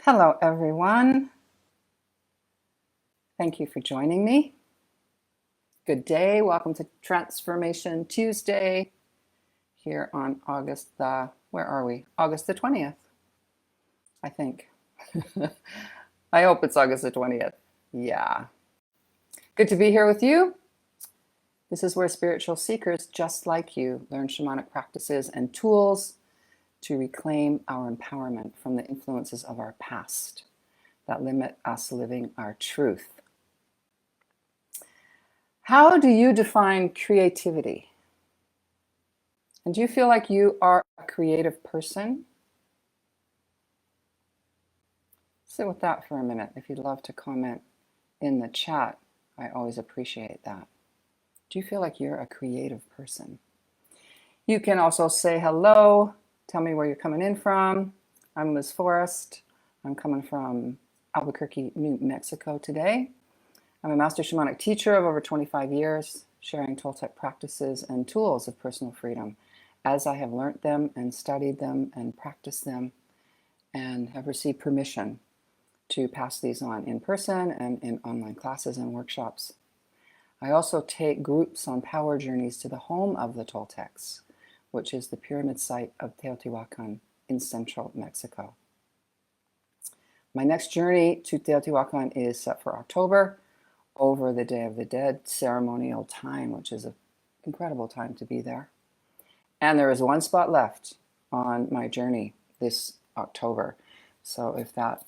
Hello, everyone. Thank you for joining me. Good day. Welcome to Transformation Tuesday here on where are we? August the 20th, I think. I hope it's August the 20th. Yeah. Good to be here with you. This is where spiritual seekers just like you learn shamanic practices and tools to reclaim our empowerment from the influences of our past that limit us living our truth. How do you define creativity? And do you feel like you are a creative person? Sit with that for a minute. If you'd love to comment in the chat, I always appreciate that. Do you feel like you're a creative person? You can also say hello. Tell me where you're coming in from. I'm Ms. Forrest. I'm coming from Albuquerque, New Mexico today. I'm a master shamanic teacher of over 25 years, sharing Toltec practices and tools of personal freedom as I have learned them and studied them and practiced them and have received permission to pass these on in person and in online classes and workshops. I also take groups on power journeys to the home of the Toltecs, which is the pyramid site of Teotihuacan in central Mexico. My next journey to Teotihuacan is set for October, over the Day of the Dead ceremonial time, which is an incredible time to be there. And there is one spot left on my journey this October. So if that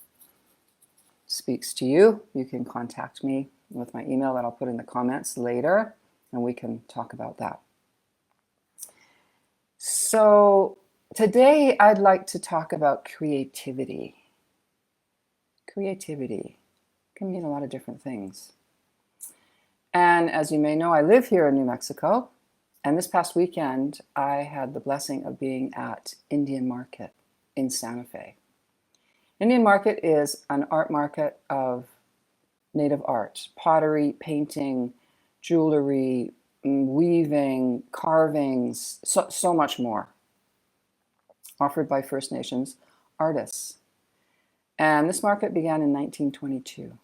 speaks to you, you can contact me with my email that I'll put in the comments later, and we can talk about that. So today I'd like to talk about creativity. Creativity can mean a lot of different things. And as you may know, I live here in New Mexico. And this past weekend, I had the blessing of being at Indian Market in Santa Fe. Indian Market is an art market of native art, pottery, painting, jewelry, weaving, carvings, so much more, offered by First Nations artists. And this market began in 1922.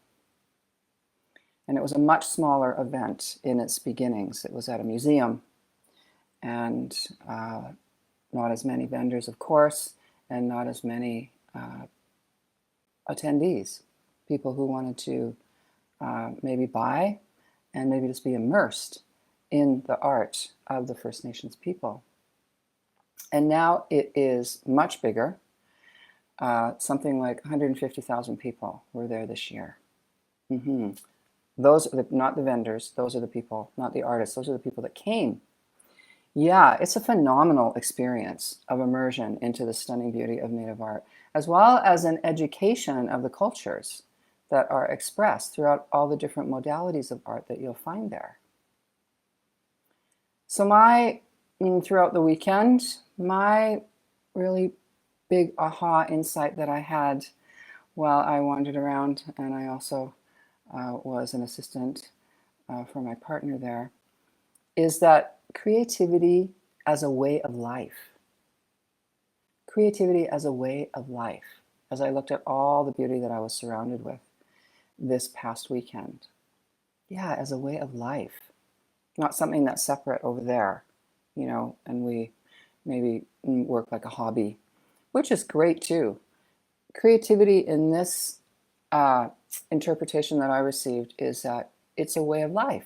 And it was a much smaller event in its beginnings. It was at a museum, and not as many vendors, of course, and not as many attendees, people who wanted to maybe buy and maybe just be immersed in the art of the First Nations people. And now it is much bigger. Something like 150,000 people were there this year. Those are not the vendors, those are the people, not the artists, those are the people that came. Yeah, it's a phenomenal experience of immersion into the stunning beauty of native art, as well as an education of the cultures that are expressed throughout all the different modalities of art that you'll find there. So throughout the weekend, my really big aha insight that I had while I wandered around, and I also was an assistant for my partner there, is that creativity as a way of life. Creativity as a way of life. As I looked at all the beauty that I was surrounded with this past weekend. Yeah, as a way of life. Not something that's separate over there, and we maybe work like a hobby, which is great too. Creativity in this interpretation that I received is that it's a way of life.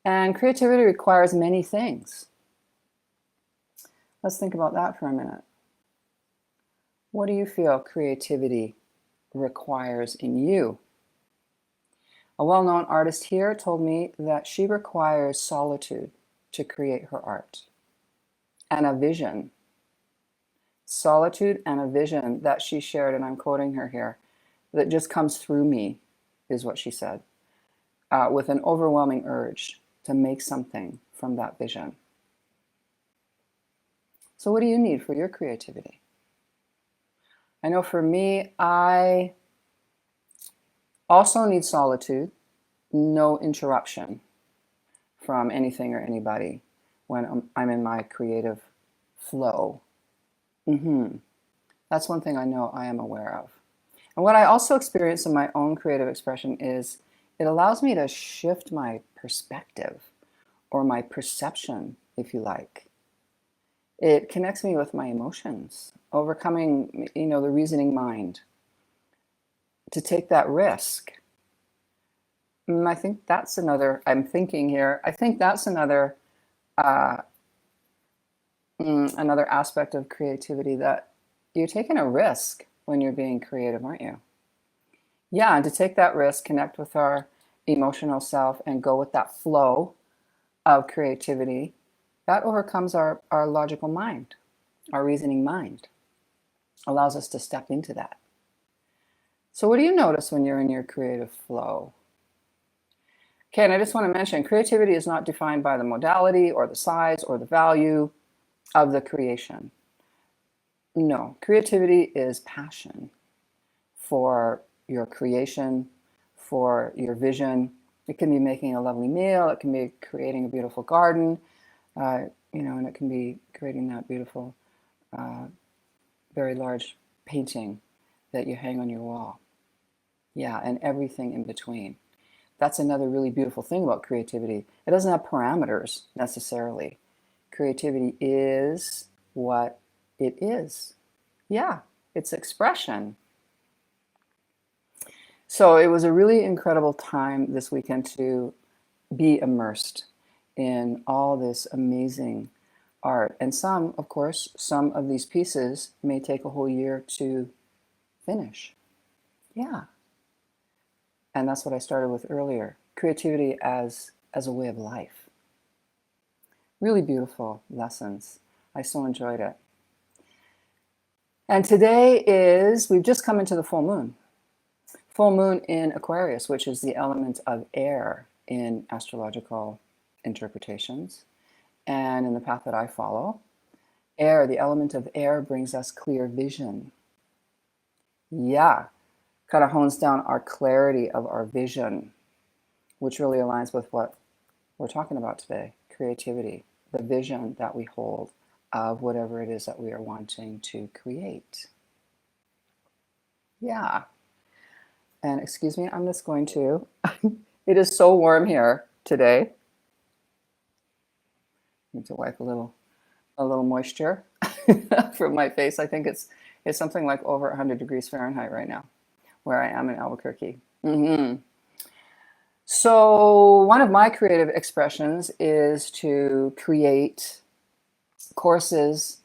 And creativity requires many things. Let's think about that for a minute. What do you feel creativity requires in you? A well-known artist here told me that she requires solitude to create her art, and a vision. Solitude and a vision that she shared, and I'm quoting her here, that just comes through me, is what she said, with an overwhelming urge to make something from that vision. So what do you need for your creativity? I know for me, I also need solitude, no interruption from anything or anybody when I'm in my creative flow. That's one thing I know I am aware of. And what I also experience in my own creative expression is it allows me to shift my perspective or my perception, if you like. It connects me with my emotions, overcoming, the reasoning mind, to take that risk. I think that's another, I'm thinking here, I think that's another another aspect of creativity, that you're taking a risk when you're being creative, aren't you? Yeah, and to take that risk, connect with our emotional self and go with that flow of creativity, that overcomes our logical mind, our reasoning mind, allows us to step into that. So what do you notice when you're in your creative flow? Okay, and I just want to mention, creativity is not defined by the modality or the size or the value of the creation. No, creativity is passion for your creation, for your vision. It can be making a lovely meal, it can be creating a beautiful garden, and it can be creating that beautiful, very large painting that you hang on your wall. Yeah, and everything in between. That's another really beautiful thing about creativity. It doesn't have parameters necessarily. Creativity is what it is. Yeah, it's expression. So it was a really incredible time this weekend to be immersed in all this amazing art. And some of these pieces may take a whole year to finish. Yeah. And that's what I started with earlier. Creativity as a way of life. Really beautiful lessons. I so enjoyed it. And today we've just come into the full moon. Full moon in Aquarius, which is the element of air in astrological interpretations. And in the path that I follow, air, the element of air, brings us clear vision. Yeah, kind of hones down our clarity of our vision, which really aligns with what we're talking about today, creativity, the vision that we hold of whatever it is that we are wanting to create. Yeah. And excuse me, I'm just going to, it is so warm here today. I need to wipe a little moisture from my face. I think it's something like over 100 degrees Fahrenheit right now, where I am in Albuquerque. So one of my creative expressions is to create courses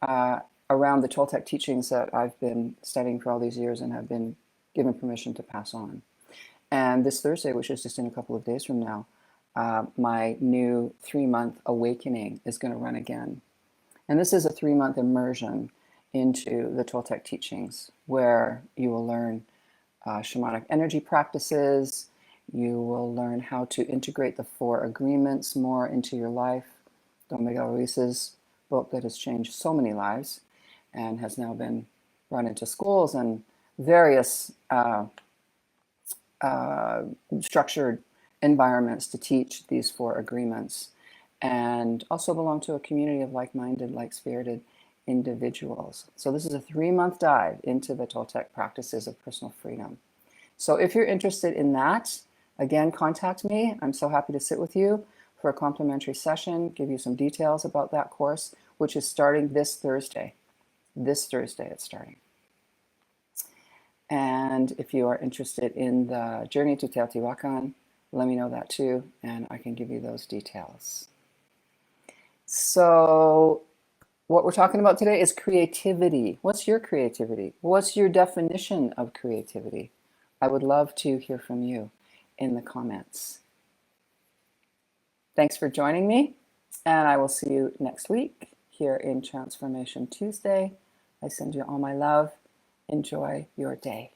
around the Toltec teachings that I've been studying for all these years and have been given permission to pass on. And this Thursday, which is just in a couple of days from now, my new 3-month awakening is going to run again. And this is a 3-month immersion into the Toltec teachings, where you will learn shamanic energy practices. You will learn how to integrate the 4 agreements more into your life. Don Miguel Ruiz's book that has changed so many lives and has now been run into schools and various structured environments to teach these 4 agreements, and also belong to a community of like-minded, like-spirited individuals. So this is a 3-month dive into the Toltec practices of personal freedom. So if you're interested in that, again, contact me. I'm so happy to sit with you for a complimentary session, give you some details about that course, which is starting this Thursday. This Thursday it's starting. And if you are interested in the journey to Teotihuacan, let me know that too, and I can give you those details. So what we're talking about today is creativity. What's your creativity? What's your definition of creativity? I would love to hear from you in the comments. Thanks for joining me, and I will see you next week here in Transformation Tuesday. I send you all my love. Enjoy your day.